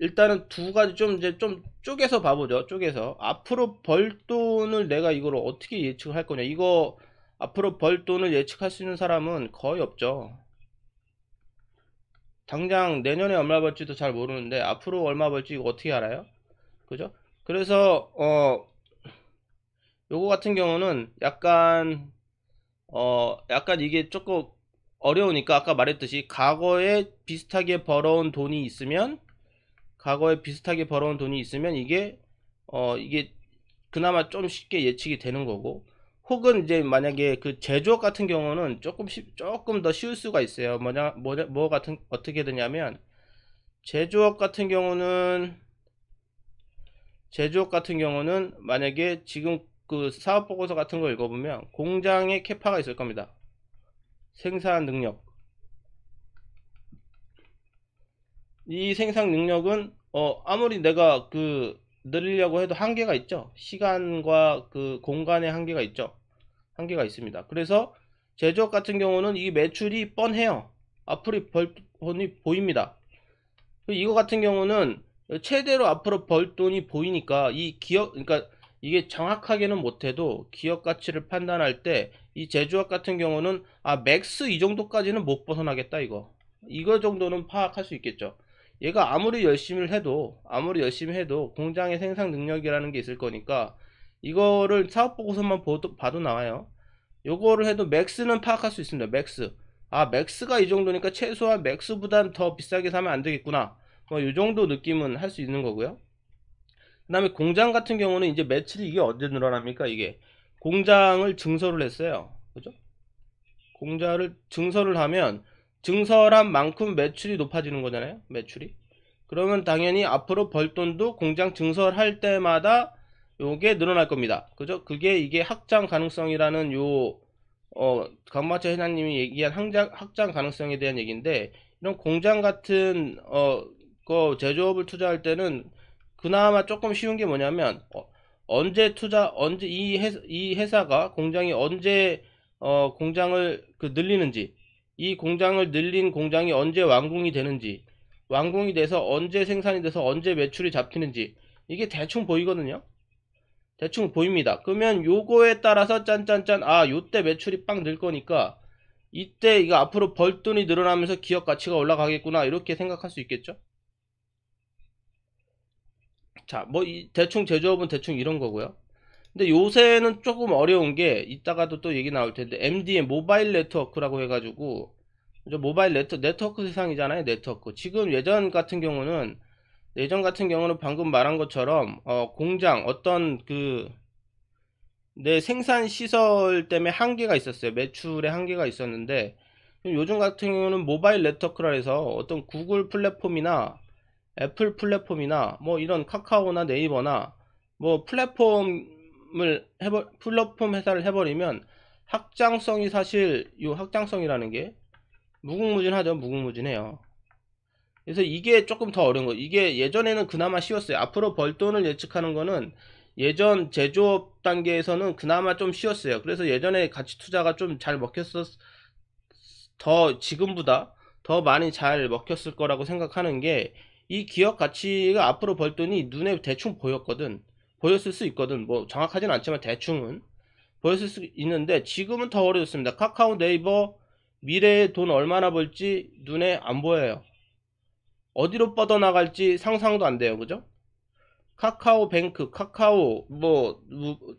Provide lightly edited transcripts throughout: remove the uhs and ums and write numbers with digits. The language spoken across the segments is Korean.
일단은 두 가지 좀 이제 좀 쪼개서 봐보죠. 쪼개서 앞으로 벌 돈을 내가 이걸 어떻게 예측을 할 거냐. 이거 앞으로 벌 돈을 예측할 수 있는 사람은 거의 없죠. 당장 내년에 얼마 벌지도 잘 모르는데 앞으로 얼마 벌지 이거 어떻게 알아요? 그죠? 그래서 요거 같은 경우는 약간 이게 조금 어려우니까 아까 말했듯이 과거에 비슷하게 벌어온 돈이 있으면 이게 그나마 좀 쉽게 예측이 되는 거고, 혹은 이제 만약에 그 제조업 같은 경우는 조금 더 쉬울 수가 있어요. 어떻게 되냐면, 제조업 같은 경우는 만약에 지금 그 사업 보고서 같은 거 읽어보면 공장의 캐파가 있을 겁니다. 생산 능력. 이 생산 능력은 아무리 내가 늘리려고 해도 한계가 있죠. 시간과 그 공간의 한계가 있죠. 한계가 있습니다. 그래서 제조업 같은 경우는 이 매출이 뻔해요. 앞으로 벌 돈이 보입니다. 이거 같은 경우는 최대로 앞으로 벌 돈이 보이니까 그러니까 이게 정확하게는 못해도 기업 가치를 판단할 때 이 제조업 같은 경우는 맥스 이 정도까지는 못 벗어나겠다 이거 정도는 파악할 수 있겠죠. 얘가 아무리 열심히 해도 공장의 생산 능력이라는 게 있을 거니까 이거를 사업 보고서만 봐도 나와요. 요거를 해도 맥스는 파악할 수 있습니다. 맥스가 이 정도니까 최소한 맥스보단 더 비싸게 사면 안 되겠구나. 뭐 요 정도 느낌은 할 수 있는 거고요. 그 다음에 공장 같은 경우는 이제 매출이 이게 언제 늘어납니까? 이게 공장을 증설을 했어요. 그죠? 공장을 증설을 하면 증설한 만큼 매출이 높아지는 거잖아요. 매출이. 그러면 당연히 앞으로 벌 돈도 공장 증설할 때마다 요게 늘어날 겁니다. 그죠? 이게 확장 가능성이라는 강마철 회장님이 얘기한 확장 가능성에 대한 얘기인데, 이런 공장 같은 제조업을 투자할 때는 그나마 조금 쉬운 게 뭐냐면, 언제 이 회사가 공장이 언제 공장을 늘리는지, 이 공장을 늘린 공장이 언제 완공이 되는지, 완공이 돼서 언제 생산이 돼서 언제 매출이 잡히는지, 이게 대충 보이거든요. 대충 보입니다. 그러면 요거에 따라서 짠짠짠, 요때 매출이 빵 늘 거니까 이때 이거 앞으로 벌돈이 늘어나면서 기업 가치가 올라가겠구나, 이렇게 생각할 수 있겠죠. 자, 뭐 대충 제조업은 대충 이런 거고요. 근데 요새는 조금 어려운 게, 이따가도 또 얘기 나올 텐데, MDM 모바일 네트워크라고 해가지고, 모바일 네트워크 세상이잖아요. 네트워크. 지금 예전 같은 경우는 방금 말한 것처럼 공장 어떤 내 생산 시설 때문에 한계가 있었어요. 매출에 한계가 있었는데, 요즘 같은 경우는 모바일 네트워크라 해서 어떤 구글 플랫폼이나 애플 플랫폼이나 뭐 이런 카카오나 네이버나 뭐 플랫폼 회사를 해버리면, 확장성이라는 게 무궁무진하죠. 무궁무진해요. 그래서 이게 조금 더 어려운 거. 이게 예전에는 그나마 쉬웠어요. 앞으로 벌 돈을 예측하는 거는 예전 제조업 단계에서는 그나마 좀 쉬웠어요. 그래서 예전에 가치 투자가 좀 잘 지금보다 더 많이 잘 먹혔을 거라고 생각하는 게, 이 기업 가치가 앞으로 벌 돈이 눈에 대충 보였을 수 있거든. 뭐 정확하진 않지만 대충은 보였을 수 있는데, 지금은 더 어려졌습니다. 카카오, 네이버 미래에 돈 얼마나 벌지 눈에 안 보여요. 어디로 뻗어나갈지 상상도 안 돼요. 그죠? 카카오뱅크,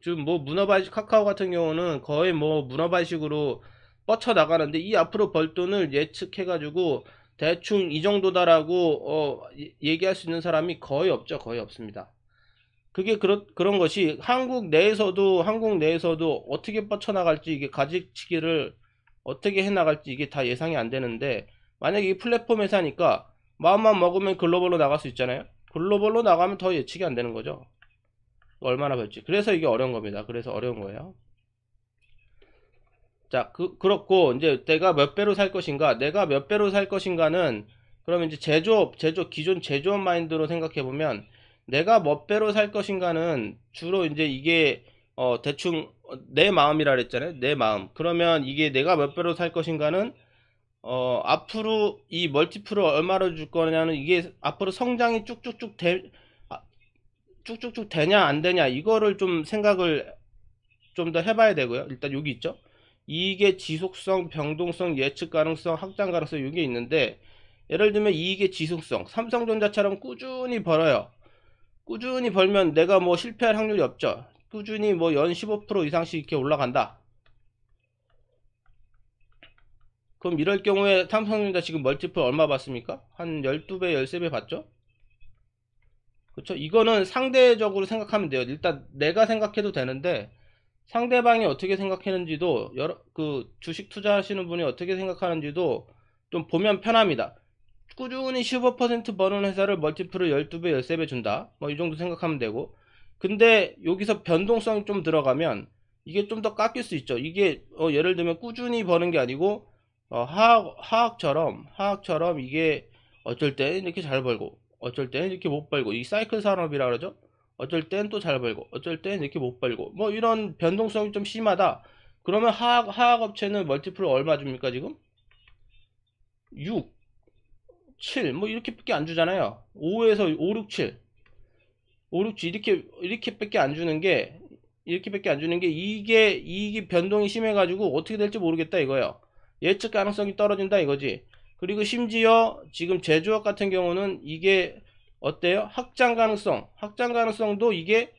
지금 뭐 문어발식, 카카오 같은 경우는 거의 뭐 문어발식으로 뻗쳐나가는데, 이 앞으로 벌 돈을 예측해가지고 대충 이 정도다라고 얘기할 수 있는 사람이 거의 없죠. 거의 없습니다. 그런 것이 한국 내에서도 어떻게 뻗쳐나갈지, 이게 가지치기를 어떻게 해나갈지 이게 다 예상이 안 되는데, 만약에 이 플랫폼 회사니까 마음만 먹으면 글로벌로 나갈 수 있잖아요. 글로벌로 나가면 더 예측이 안 되는 거죠. 얼마나 벌지. 그래서 이게 어려운 겁니다. 그래서 어려운 거예요. 자, 그렇고, 이제 내가 몇 배로 살 것인가는, 그러면 이제 기존 제조업 마인드로 생각해 보면, 내가 몇 배로 살 것인가는 주로 이제 이게, 대충, 내 마음이라 그랬잖아요. 내 마음. 그러면 이게 내가 몇 배로 살 것인가는 앞으로 이 멀티플을 얼마로 줄 거냐는 이게 앞으로 성장이 쭉쭉쭉 되냐 안 되냐 이거를 좀 생각을 좀 더 해봐야 되고요. 일단 여기 있죠. 이익의 지속성, 변동성, 예측 가능성, 확장 가능성 이게 있는데 예를 들면 이익의 지속성, 삼성전자처럼 꾸준히 벌어요. 꾸준히 벌면 내가 뭐 실패할 확률이 없죠. 꾸준히 뭐 연 15% 이상씩 이렇게 올라간다. 그럼 이럴 경우에 삼성전자 지금 멀티플 얼마 받습니까? 한 12배, 13배 받죠? 그쵸? 이거는 상대적으로 생각하면 돼요. 일단 내가 생각해도 되는데 상대방이 어떻게 생각하는지도 그 주식 투자하시는 분이 어떻게 생각하는지도 좀 보면 편합니다. 꾸준히 15% 버는 회사를 멀티플을 12배, 13배 준다. 뭐 이 정도 생각하면 되고. 근데 여기서 변동성이 좀 들어가면 이게 좀 더 깎일 수 있죠. 이게 예를 들면 꾸준히 버는 게 아니고 화학처럼 이게 어쩔 땐 이렇게 잘 벌고 어쩔 땐 이렇게 못 벌고 이 사이클 산업이라 그러죠. 어쩔 땐 또 잘 벌고 어쩔 땐 이렇게 못 벌고 뭐 이런 변동성이 좀 심하다. 그러면 화학업체는 멀티플을 얼마 줍니까 지금? 6, 7 뭐 이렇게밖에 안 주잖아요. 5에서 5, 6, 7 5, 6, 7 이렇게밖에 안 주는 게 이렇게밖에 안 주는 게 이게 이익이 변동이 심해가지고 어떻게 될지 모르겠다 이거예요. 예측 가능성이 떨어진다 이거지. 그리고 심지어 지금 제조업 같은 경우는 이게 어때요? 확장 가능성도 이게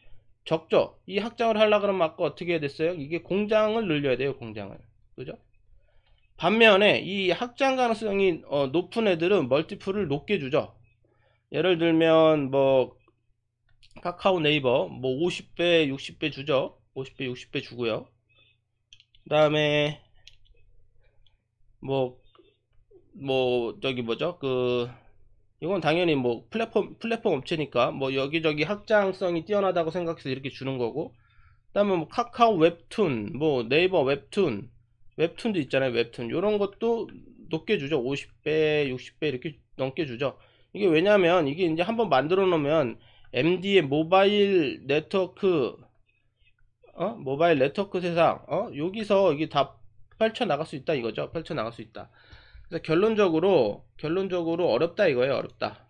적죠. 이 확장을 하려 그러면 아까 어떻게 됐어요? 이게 공장을 늘려야 돼요, 공장을. 그죠? 반면에 이 확장 가능성이 높은 애들은 멀티플을 높게 주죠. 예를 들면 뭐 카카오 네이버 뭐 50배, 60배 주죠. 50배, 60배 주고요. 그 다음에 저기 뭐죠? 이건 당연히 뭐 플랫폼 업체니까 뭐 여기저기 확장성이 뛰어나다고 생각해서 이렇게 주는 거고. 그다음에 뭐 카카오 웹툰, 뭐 네이버 웹툰도 있잖아요. 웹툰 요런 것도 높게 주죠. 50배, 60배 이렇게 넘게 주죠. 이게 왜냐면 이게 이제 한번 만들어 놓으면 MD의 모바일 네트워크 세상 여기서 이게 다 펼쳐 나갈 수 있다 이거죠. 펼쳐 나갈 수 있다. 그래서 결론적으로 어렵다 이거예요. 어렵다.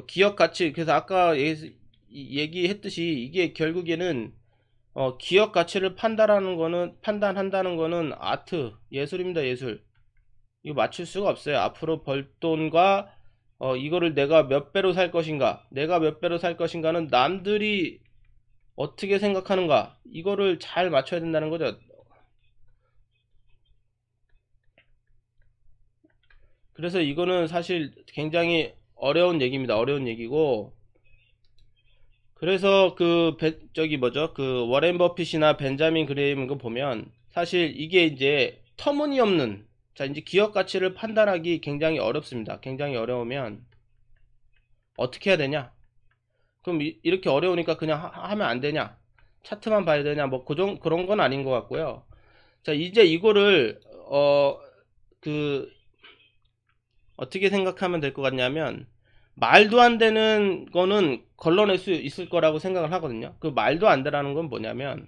기업 가치 그래서 아까 얘기했듯이 이게 결국에는 기업 가치를 판단한다는 거는 아트 예술입니다. 예술. 이거 맞출 수가 없어요. 앞으로 벌 돈과 이거를 내가 몇 배로 살 것인가는 남들이 어떻게 생각하는가 이거를 잘 맞춰야 된다는 거죠. 그래서 이거는 사실 굉장히 어려운 얘기입니다. 어려운 얘기고 그래서 저기 뭐죠? 그 워렌 버핏이나 벤자민 그레이엄 거 보면 사실 이게 이제 터무니없는 자 이제 기업 가치를 판단하기 굉장히 어렵습니다. 굉장히 어려우면 어떻게 해야 되냐? 그럼 이렇게 어려우니까 그냥 하면 안 되냐? 차트만 봐야 되냐? 뭐 그런 건 아닌 것 같고요. 자 이제 이거를 그 어떻게 생각하면 될 것 같냐면 말도 안 되는 거는 걸러낼 수 있을 거라고 생각을 하거든요. 그 말도 안 되라는 건 뭐냐면